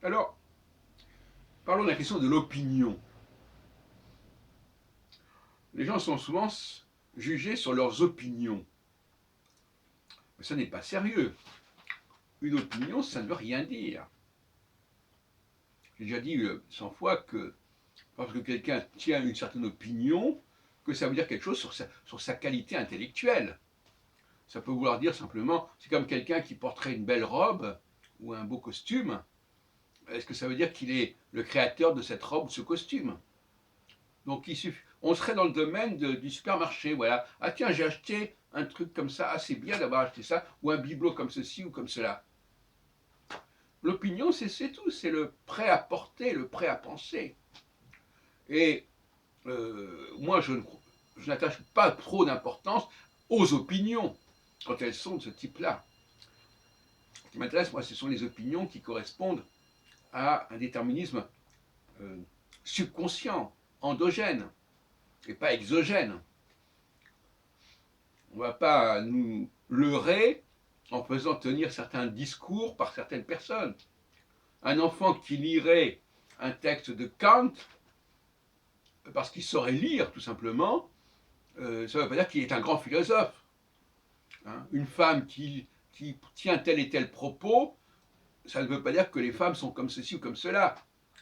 Alors, parlons de la question de l'opinion. Les gens sont souvent jugés sur leurs opinions. Mais ça n'est pas sérieux. Une opinion, ça ne veut rien dire. J'ai déjà dit 100 fois que parce que quelqu'un tient une certaine opinion, que ça veut dire quelque chose sur sa qualité intellectuelle. Ça peut vouloir dire simplement, c'est comme quelqu'un qui porterait une belle robe ou un beau costume. Est-ce que ça veut dire qu'il est le créateur de cette robe ou de ce costume? Donc on serait dans le domaine du supermarché, voilà. Ah tiens, j'ai acheté un truc comme ça, ah c'est bien d'avoir acheté ça, ou un bibelot comme ceci ou comme cela. L'opinion, c'est tout, c'est le prêt à porter, le prêt à penser. Et moi, je n'attache pas trop d'importance aux opinions quand elles sont de ce type-là. Ce qui m'intéresse, moi, ce sont les opinions qui correspondent à un déterminisme euh, subconscient, endogène, et pas exogène. On ne va pas nous leurrer en faisant tenir certains discours par certaines personnes. Un enfant qui lirait un texte de Kant, parce qu'il saurait lire tout simplement, ça ne veut pas dire qu'il est un grand philosophe. Hein. Une femme qui tient tel et tel propos, ça ne veut pas dire que les femmes sont comme ceci ou comme cela.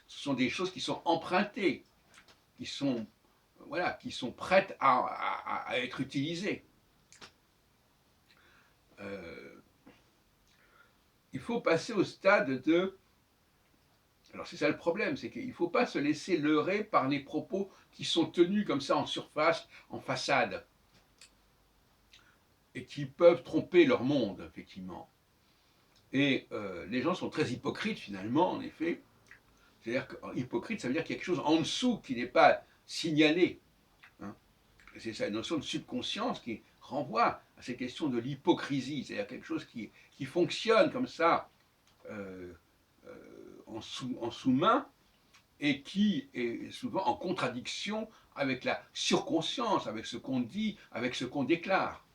Ce sont des choses qui sont empruntées, qui sont, voilà, qui sont prêtes à être utilisées. Euh, il faut passer au stade de... Alors c'est ça le problème, c'est qu'il ne faut pas se laisser leurrer par les propos qui sont tenus comme ça en surface, en façade, et qui peuvent tromper leur monde, effectivement. Et les gens sont très hypocrites finalement, en effet. C'est-à-dire qu'hypocrite, ça veut dire qu'il y a quelque chose en dessous qui n'est pas signalé. Hein. C'est ça, une notion de subconscience qui renvoie à ces questions de l'hypocrisie, c'est-à-dire quelque chose qui fonctionne comme ça en sous-main et qui est souvent en contradiction avec la surconscience, avec ce qu'on dit, avec ce qu'on déclare.